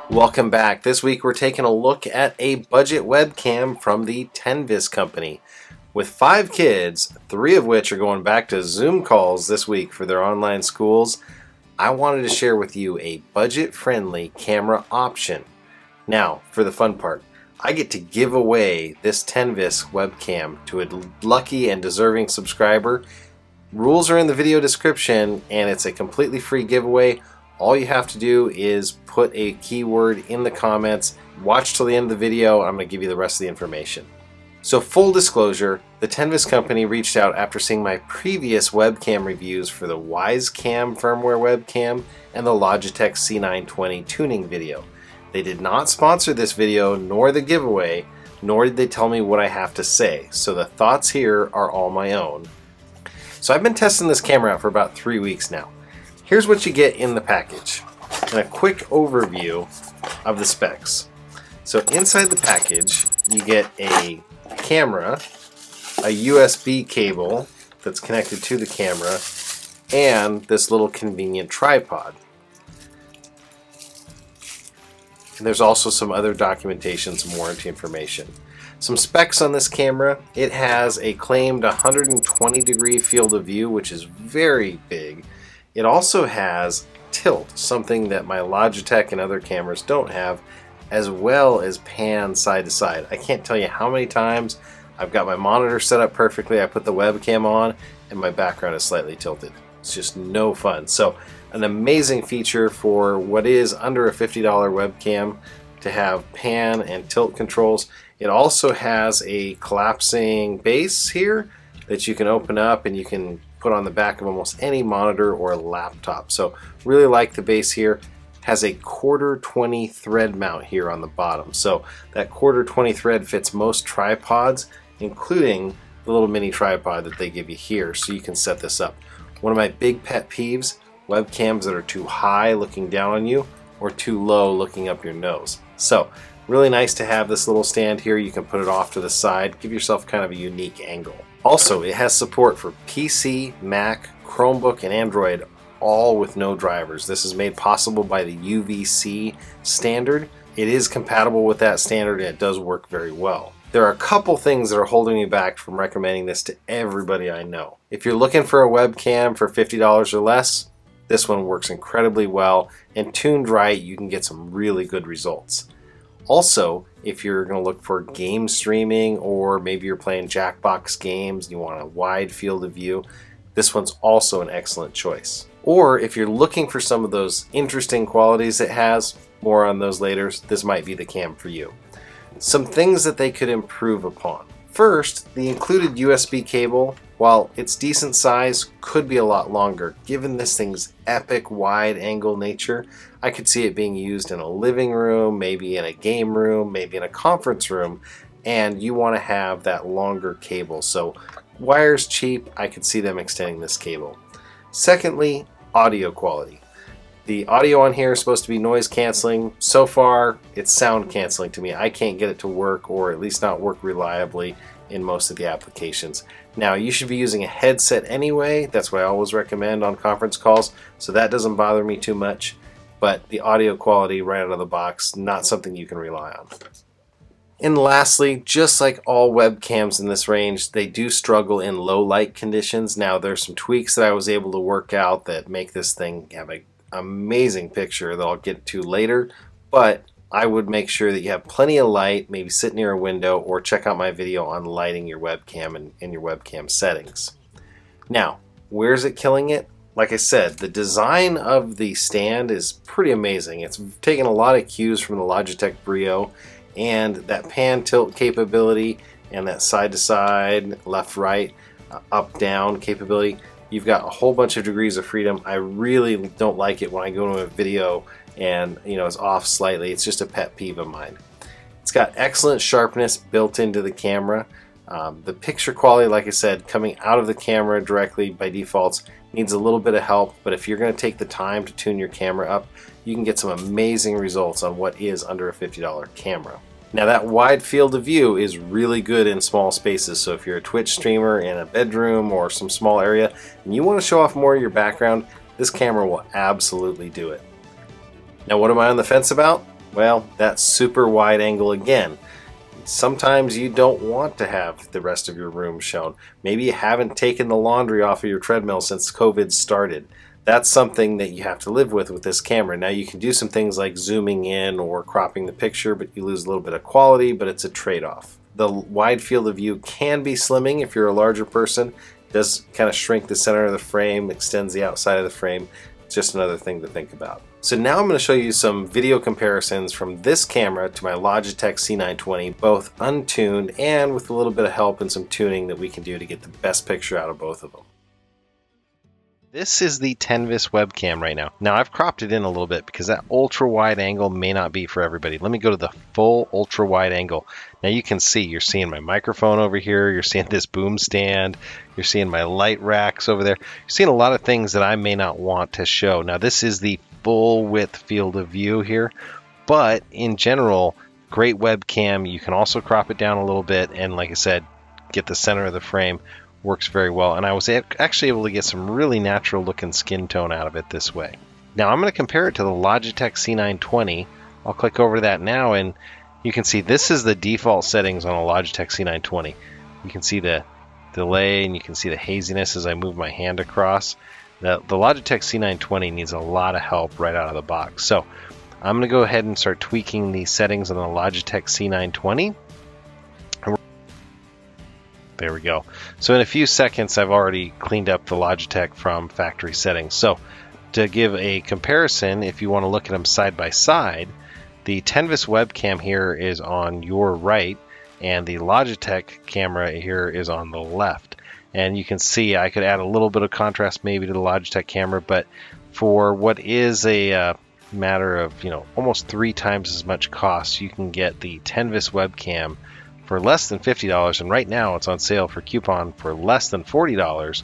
Welcome back. This week we're taking a look at a budget webcam from the Tenvis company. With 5 kids, 3 of which are going back to Zoom calls this week for their online schools, I wanted to share with you a budget-friendly camera option. Now, for the fun part, I get to give away this Tenvis webcam to a lucky and deserving subscriber. Rules are in the video description, and it's a completely free giveaway. All you have to do is put a keyword in the comments, watch till the end of the video, I'm going to give you the rest of the information. So full disclosure, the Tenvis company reached out after seeing my previous webcam reviews for the Webcam firmware webcam and the Logitech C920 tuning video. They did not sponsor this video nor the giveaway, nor did they tell me what I have to say, so the thoughts here are all my own. So I've been testing this camera out for about 3 weeks now. Here's what you get in the package, and a quick overview of the specs. So inside the package, you get a camera, a USB cable that's connected to the camera, and this little convenient tripod. And there's also some other documentation, some warranty information. Some specs on this camera: it has a claimed 120-degree field of view, which is very big. It also has tilt, something that my Logitech and other cameras don't have, as well as pan side to side. I can't tell you how many times I've got my monitor set up perfectly, I put the webcam on, and my background is slightly tilted. It's just no fun. So an amazing feature for what is under a $50 webcam to have pan and tilt controls. It also has a collapsing base here that you can open up and you can put on the back of almost any monitor or laptop. So really like the base here. Has a 1/4 thread mount here on the bottom. So that 1/4 thread fits most tripods, including the little mini tripod that they give you here, so you can set this up. One of my big pet peeves: webcams that are too high looking down on you or too low looking up your nose. So really nice to have this little stand here. You can put it off to the side, give yourself kind of a unique angle. Also, it has support for PC, Mac, Chromebook, and Android, all with no drivers. This is made possible by the UVC standard. It is compatible with that standard and it does work very well. There are a couple things that are holding me back from recommending this to everybody I know. If you're looking for a webcam for $50 or less, this one works incredibly well, and tuned right, you can get some really good results. Also, if you're going to look for game streaming, or maybe you're playing Jackbox games and you want a wide field of view, this one's also an excellent choice. Or if you're looking for some of those interesting qualities it has, more on those later, this might be the cam for you. Some things that they could improve upon. First, the included USB cable, while it's decent size, could be a lot longer. Given this thing's epic wide angle nature, I could see it being used in a living room, maybe in a game room, maybe in a conference room, and you want to have that longer cable. So wire's cheap, I could see them extending this cable. Secondly, audio quality. The audio on here is supposed to be noise canceling. So far, it's sound canceling to me. I can't get it to work, or at least not work reliably in most of the applications. Now, you should be using a headset anyway. That's what I always recommend on conference calls, so that doesn't bother me too much. But the audio quality right out of the box, not something you can rely on. And lastly, just like all webcams in this range, they do struggle in low light conditions. Now, there's some tweaks that I was able to work out that make this thing have an amazing picture that I'll get to later, but I would make sure that you have plenty of light, maybe sit near a window, or check out my video on lighting your webcam and in your webcam settings. Now, where's it killing it? Like I said, the design of the stand is pretty amazing. It's taken a lot of cues from the Logitech Brio, and that pan tilt capability and that side to side, left right, up down capability. You've got a whole bunch of degrees of freedom. I really don't like it when I go to a video and it's off slightly. It's just a pet peeve of mine. It's got excellent sharpness built into the camera. The picture quality, like I said, coming out of the camera directly by default needs a little bit of help, but if you're going to take the time to tune your camera up, you can get some amazing results on what is under a $50 camera. Now, that wide field of view is really good in small spaces, so if you're a Twitch streamer in a bedroom or some small area and you want to show off more of your background, this camera will absolutely do it. Now, what am I on the fence about? Well, that's super wide angle again. Sometimes you don't want to have the rest of your room shown. Maybe you haven't taken the laundry off of your treadmill since COVID started. That's something that you have to live with this camera. Now you can do some things like zooming in or cropping the picture, but you lose a little bit of quality, but it's a trade-off. The wide field of view can be slimming if you're a larger person. It does kind of shrink the center of the frame, extends the outside of the frame. It's just another thing to think about. So now I'm going to show you some video comparisons from this camera to my Logitech C920, both untuned and with a little bit of help and some tuning that we can do to get the best picture out of both of them. This is the Tenvis webcam right now. Now I've cropped it in a little bit because that ultra wide angle may not be for everybody. Let me go to the full ultra wide angle. Now you can see, you're seeing my microphone over here, you're seeing this boom stand, you're seeing my light racks over there. You're seeing a lot of things that I may not want to show. Now this is the full width field of view here, but in general, great webcam. You can also crop it down a little bit and, like I said, get the center of the frame. Works very well, and I was actually able to get some really natural looking skin tone out of it this way. Now I'm going to compare it to the Logitech C920. I'll click over to that now, and you can see this is the default settings on a Logitech C920. You can see the delay and you can see the haziness as I move my hand across. The Logitech C920 needs a lot of help right out of the box. So I'm going to go ahead and start tweaking the settings on the Logitech C920. There we go. So in a few seconds, I've already cleaned up the Logitech from factory settings. So to give a comparison, if you want to look at them side by side, the Tenvis webcam here is on your right, and the Logitech camera here is on the left. And you can see I could add a little bit of contrast maybe to the Logitech camera, but for what is a matter of, almost 3 times as much cost, you can get the Tenvis webcam for less than $50, and right now it's on sale for coupon for less than $40,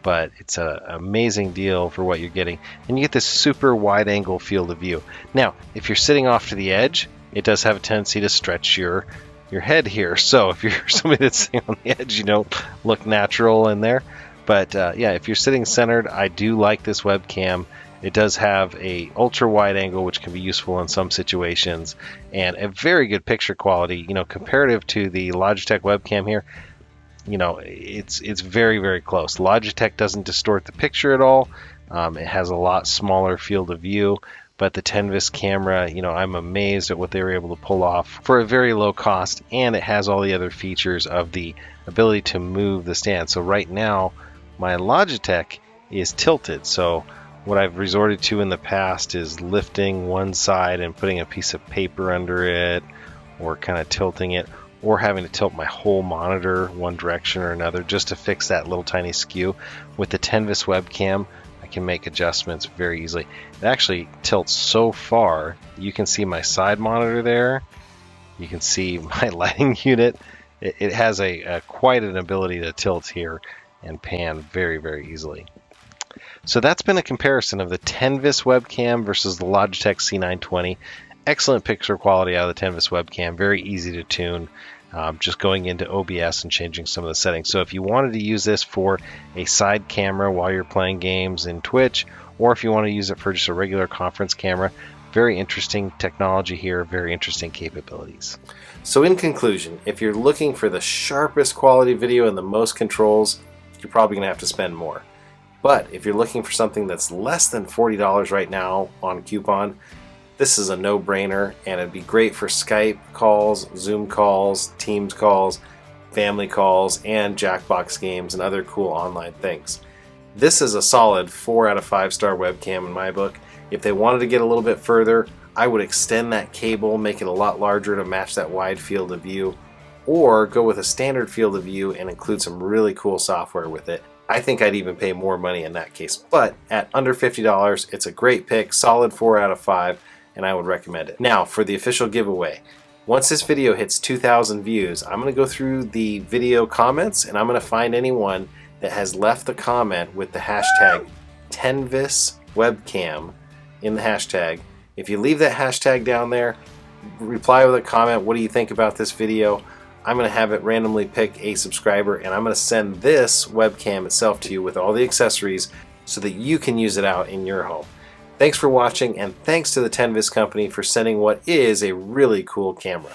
but it's an amazing deal for what you're getting, and you get this super wide angle field of view. Now if you're sitting off to the edge, it does have a tendency to stretch your head here, so if you're somebody that's sitting on the edge, you don't look natural in there. But yeah, if you're sitting centered, I do like this webcam. It does have a ultra wide angle, which can be useful in some situations, and a very good picture quality. Comparative to the Logitech webcam here, it's very, very close. Logitech doesn't distort the picture at all. It has a lot smaller field of view, but the Tenvis camera, I'm amazed at what they were able to pull off for a very low cost, and it has all the other features of the ability to move the stand. So right now, my Logitech is tilted, so what I've resorted to in the past is lifting one side and putting a piece of paper under it, or kind of tilting it, or having to tilt my whole monitor one direction or another just to fix that little tiny skew. With the Tenvis webcam, I can make adjustments very easily. It actually tilts so far, you can see my side monitor there, you can see my lighting unit. It has quite an ability to tilt here and pan very, very easily. So that's been a comparison of the Tenvis webcam versus the Logitech C920. Excellent picture quality out of the Tenvis webcam, very easy to tune, just going into OBS and changing some of the settings. So if you wanted to use this for a side camera while you're playing games in Twitch, or if you want to use it for just a regular conference camera, very interesting technology here, very interesting capabilities. So in conclusion, if you're looking for the sharpest quality video and the most controls, you're probably going to have to spend more. But if you're looking for something that's less than $40 right now on coupon, this is a no-brainer, and it'd be great for Skype calls, Zoom calls, Teams calls, family calls, and Jackbox games and other cool online things. This is a solid 4 out of 5 star webcam in my book. If they wanted to get a little bit further, I would extend that cable, make it a lot larger to match that wide field of view, or go with a standard field of view and include some really cool software with it. I think I'd even pay more money in that case, but at under $50, it's a great pick, solid 4 out of 5, and I would recommend it. Now, for the official giveaway. Once this video hits 2,000 views, I'm going to go through the video comments, and I'm going to find anyone that has left the comment with the hashtag TenvisWebcam in the hashtag. If you leave that hashtag down there, reply with a comment, what do you think about this video? I'm going to have it randomly pick a subscriber, and I'm going to send this webcam itself to you with all the accessories so that you can use it out in your home. Thanks for watching, and thanks to the Tenvis company for sending what is a really cool camera.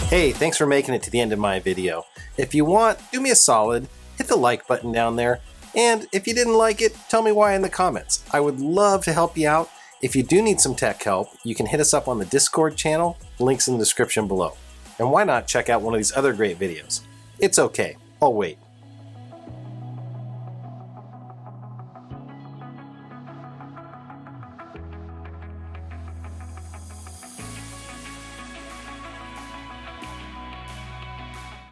Hey, thanks for making it to the end of my video. If you want, do me a solid, hit the like button down there, and if you didn't like it, tell me why in the comments. I would love to help you out. If you do need some tech help, you can hit us up on the Discord channel, links in the description below. And why not check out one of these other great videos? It's okay, I'll wait.